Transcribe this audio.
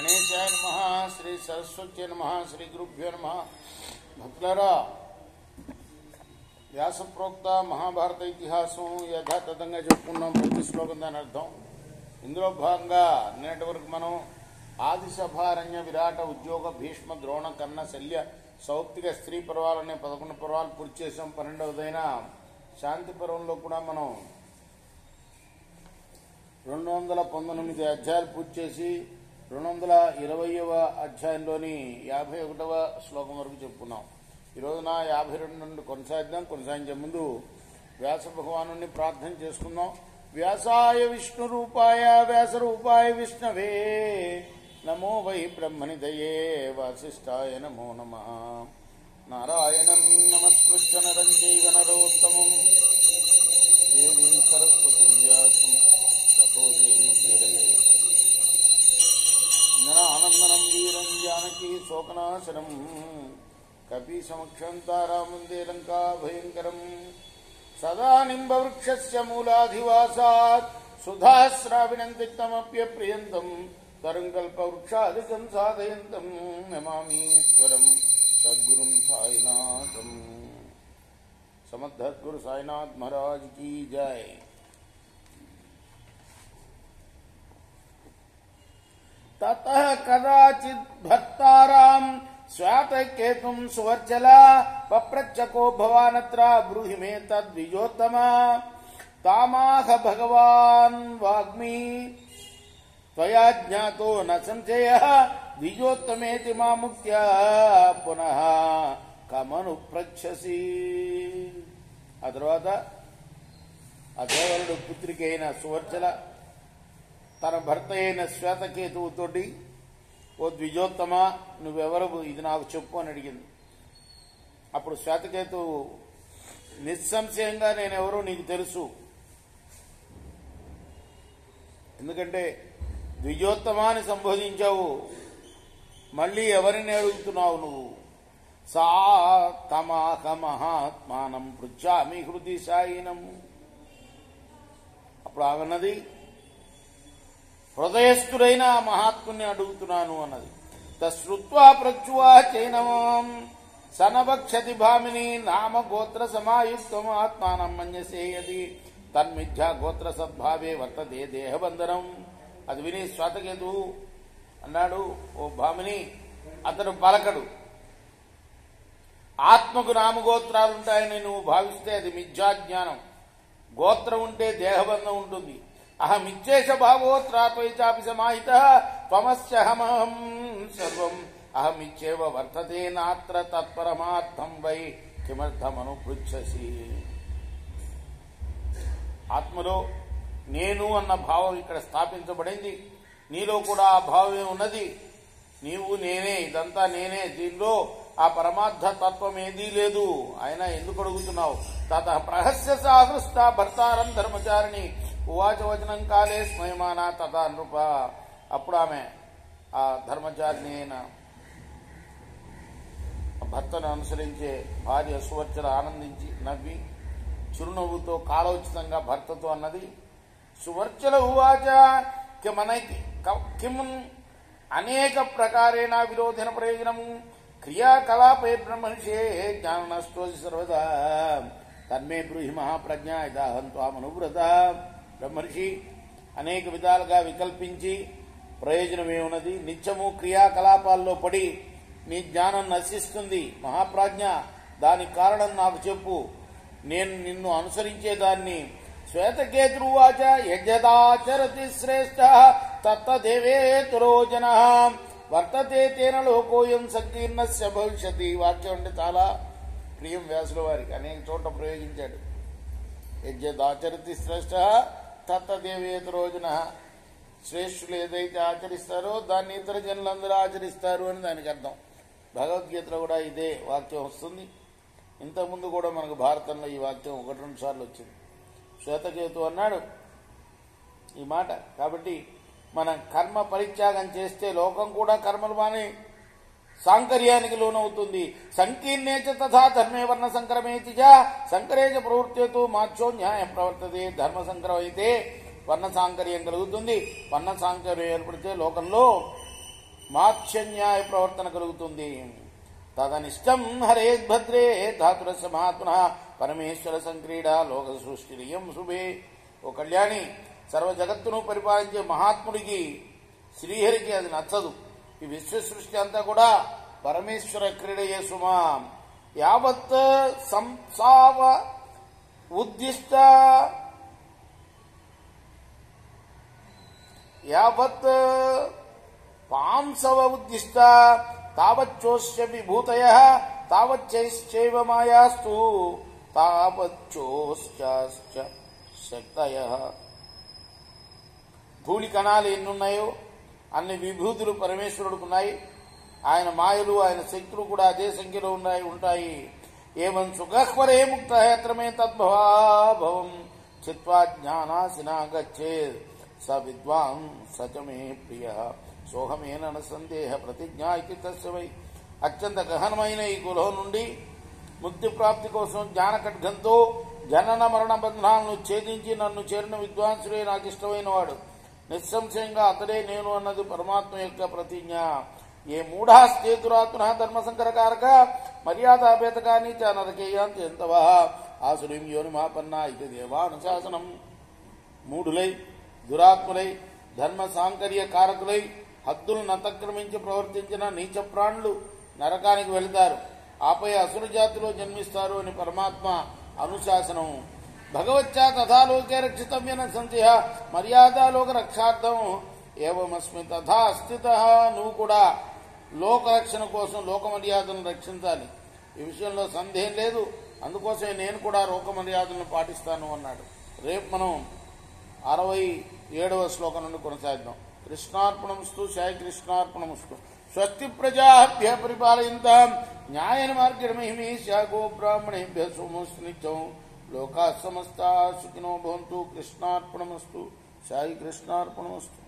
గణేశాయ నమః. శ్రీ సరస్వతి నమః. శ్రీ గురుభ్యో నమః. భక్తులారా, వ్యాసప్రోక్త మహాభారత ఇతిహాసం యథాతథంగా చెప్పుకున్నాం. ప్రతి శ్లోకం దాని అర్థం. ఇందులో భాగంగా నిన్నటి వరకు మనం ఆదిశభారణ్య విరాట ఉద్యోగ భీష్మ ద్రోణ కర్ణ శల్య సౌప్తిక స్త్రీ పర్వాలనే 11 పర్వాలు పూర్తి చేసాం. 12వదైన శాంతి పర్వంలో కూడా మనం 219 అధ్యాయాలు పూర్తి చేసి 220వ అధ్యాయంలోని 51వ శ్లోకం వరకు చెప్పుకున్నాం. ఈరోజున 52 నుండి కొనసాగించే ముందు వ్యాస భగవాను ప్రార్థన చేసుకుందాం. వ్యాసాయ విష్ణు రూపాయ వ్యాస రూపాయ విష్ణవే నమో వై బ్రహ్మనిధయే వాసిష్ఠాయ నమో నమః. నారాయణం నమస్కృత్య నరం చైవ నరోత్తమం దేవీం సరస్వతీం వ్యాసం తతో జయముదీరయే. ఆనందనం వీరం జానకీ శోకనాశనం కపి సమక్షం తారామందే లంకా భయంకరం. సదా నింబవృక్షస్య మూలాధివాసాత్ సుధాశ్రావిణం తిక్తమప్యప్రియంతం తరం కల్పవృక్షాదికం సాధయంతం నమామీశ్వరం సద్గురుం సాయినాథం. సమర్థద్గురు సాయినాథ్ మహారాజ్ కీ జై. తతః కదాచిత్ భక్తారాం శ్వేతకేతుం సువర్చలా పప్రచ్చకో భవానత్ర బ్రూహి మే తద్విజోత్తమా. తామాహ భగవాన్ వాగ్మీ త్వయా జ్ఞాతో న సంశయః ద్విజోత్తమేతి మాముక్త్యా పునః కమను ప్రచ్చసి. ఆ తర్వాత ఆ దేవరుడు పుత్రిక అయిన సువర్చల తన భర్త అయిన శ్వేతకేతువుతోటి, ఓ ద్విజోత్తమ, నువ్వెవరు, ఇది నాకు చెప్పు అని అడిగింది. అప్పుడు శ్వేతకేతు నిస్సంశయంగా నేనెవరో నీకు తెలుసు, ఎందుకంటే ద్విజోత్తమాని సంబోధించావు, మళ్ళీ ఎవరిని అడుగుతున్నావు నువ్వు? సా తమాహ మహాత్మానం పృచ్ఛామి హృది సాయినం. అప్పుడు ఆమెన్నది, హృదయస్థుడైన మహాత్ముని అడుగుతున్నాను అన్నది. తశ్రుత్వా ప్రచ్చువా చైనవం సనవక్షతి భామిని నామ గోత్ర సమాయుక్తం ఆత్మానం మన్యసేయది తన్మిథ్యా గోత్ర సద్భావే వర్తతే దేహబంధనం. అది విని శ్వేతకేతు అన్నాడు, ఓ భామిని, అతడు పలకడు. ఆత్మకు నామగోత్రాలుంటాయని నువ్వు భావిస్తే అది మిథ్యాజ్ఞానం. గోత్రం ఉంటే దేహబంధం ఉంటుంది. అహమిచ్చేష భావోత్రాపై చాపి సమాహిత త్వమస్యహమహం సర్వం అహమిచ్చేవ వర్తతే నాత్ర తత్పరమార్థం వై కిమర్థమను పృచ్ఛసి. ఆత్మలో నేను అన్న భావం ఇక్కడ స్థాపించబడింది. నీలో కూడా ఆ భావమే ఉన్నది. నీవు నేనే, ఇదంతా నేనే, దీనిలో ఆ పరమార్థ తత్వం ఏదీ లేదు. అయినా ఎందుకు అడుగుతున్నావు? తతః ప్రహస్య సాహృష్ట భర్తారం ధర్మచారిణి ఉవాచ వచనం కాలే స్మయమానా తథా నృప. అప్పుడు ఆమె ఆ ధర్మచారిణి అయిన భర్తను అనుసరించే భార్య సువర్చల ఆనందించి నవ్వి చిరునవ్వుతో కాలోచితంగా భర్తతో అన్నది, సువర్చల ఉవాచ కిం అనేక ప్రకారేణ విరోధన ప్రయోజనము క్రియాకలాపే బ్రహ్మనిషే జ్ఞాననష్టోసి సర్వదా తన్మే బ్రూహి మహాప్రజ్ఞ ఇదాహం త్వామనువ్రత. బ్రహ్మర్షి, అనేక విధాలుగా వికల్పించి ప్రయోజనమేమున్నది? నిత్యము క్రియాకలాపాల్లో పడి నీ జ్ఞానం నశిస్తుంది. మహాప్రాజ్ఞ, దానికి కారణం నాకు చెప్పు, నేను నిన్ను అనుసరించేదాన్ని. శ్వేతకేతురువాచ యజ్ఞదాచరతి శ్రేష్ఠ తత్తదేవేతురో జనః వర్తతే తేన లోకోయం సంకీర్ణస్య భవిష్యతి. వాక్యం అంటే చాలా ప్రియం వ్యాసుల వారికి, అనేక చోట్ల ప్రయోగించాడు. యజ్ఞదాచరతి శ్రేష్ఠ తత్తదేవేతురో జనః. శ్రేష్ఠులు ఏదైతే ఆచరిస్తారో దాన్ని ఇతర జనులందరూ ఆచరిస్తారు అని దానికి అర్థం. భగవద్గీతలో కూడా ఇదే వాక్యం వస్తుంది. ఇంతకుముందు కూడా మనకు భారతంలో ఈ వాక్యం 1-2 సార్లు వచ్చింది. శ్వేతకేతు అన్నాడు ఈ మాట. కాబట్టి మనం కర్మ పరిత్యాగం చేస్తే లోకం కూడా కర్మలు మాని సాంకర్యానికి లోనవుతుంది. సంకీర్ణేచ తథా ధర్మే వర్ణ సంకరమేతి చ సంకరేచ ప్రవృత్తితో మార్చో న్యాయం ప్రవర్తతే. ధర్మ సంకరం అయితే వర్ణ సాంకర్యం కలుగుతుంది. వర్ణ సాంకర్యం ఏర్పడితే లోకంలో మాత్స్యన్యాయ ప్రవర్తన కలుగుతుంది. తదనిష్టం హరేద్భద్రే ధాతురస్య మహాత్మన పరమేశ్వర సంక్రీడా లోక సృష్టిరియం శుభే. ఓ కళ్యాణి, సర్వ జగత్తును పరిపాలించే మహాత్ముడికి శ్రీహరికి అది నచ్చదు. ఈ విశ్వ సృష్టి అంతా కూడా పరమేశ్వర క్రీడయే సుమా. యావత్ సంసావ ఉద్దిష్ట యావత్ పాంసవ ఉద్దిష్ట తావచ్చోస్య విభూతయ తావచ్చైశ్చైవ మాయాస్తు తావచ్చోశ్చాశ్చ శక్తయ. ధూళి కణాలు ఎన్నున్నాయో అన్ని విభూతులు పరమేశ్వరుడుకున్నాయి. ఆయన మాయలు, ఆయన శక్తులు కూడా అదే సంఖ్యలో ఉంటాయి. ఏమం సుఖహ్వరే ముక్త హేత్రమే తద్భవాభవం చిత్వా జ్ఞానాసినా గచ్చేత్ స విద్వాన్ సచమే ప్రియ సోహమేన సందేహ ప్రతిజ్ఞా ఇది తస్య వై. అత్యంత గహనమైన ఈ గుహ నుండి ముక్తి ప్రాప్తి కోసం జ్ఞాన ఖడ్గంతో జనన మరణ బంధనాలను ఛేదించి నన్ను చేరిన విద్వాంసుడే నాకు ఇష్టమైన వాడు. నిస్సంశయంగా అతడే నేను అన్నది పరమాత్మ యొక్క ప్రతిజ్ఞ. ఏ మూఢాస్తే దురాత్మ ధర్మసంకరకారక మర్యాదాభేదకాని చ నరకేయాంతి ఎంతవా ఆసురీం యోనిమాపన్నా ఇది దేవానుశాసనం. మూఢులై, దురాత్ములై, ధర్మ సాంకర్య కారకులై హద్దులను అతిక్రమించి ప్రవర్తించిన నీచ ప్రాణులు నరకానికి వెళతారు. ఆపై అసుర జాతిలో జన్మిస్తారు అని పరమాత్మ అనుశాసనం. భగవచ్చా తథాలోకే రక్షితవ్యన సంశయ మర్యాదాలోక రక్షార్థం ఏవమస్మి తథా స్థిత. నువ్వు కూడా లోకరక్షణ కోసం లోక మర్యాదలను రక్షించాలి. ఈ విషయంలో సందేహం లేదు. అందుకోసమే నేను కూడా లోక మర్యాదలను పాటిస్తాను అన్నాడు. రేపు మనం 67వ శ్లోకం నుండి కొనసాగిద్దాం. కృష్ణార్పణమస్తు. సాయి కృష్ణార్పణమస్తు. స్వస్తి ప్రజాభ్య పరిపాలయంతాం న్యాయేన మార్గేణ మహిమేషా గోబ్రాహ్మణేభ్య సోమస్తు నిత్యం లోకా సమస్తా సుఖినో భవంతు. కృష్ణార్పణమస్తు. సాయి కృష్ణార్పణమస్తు.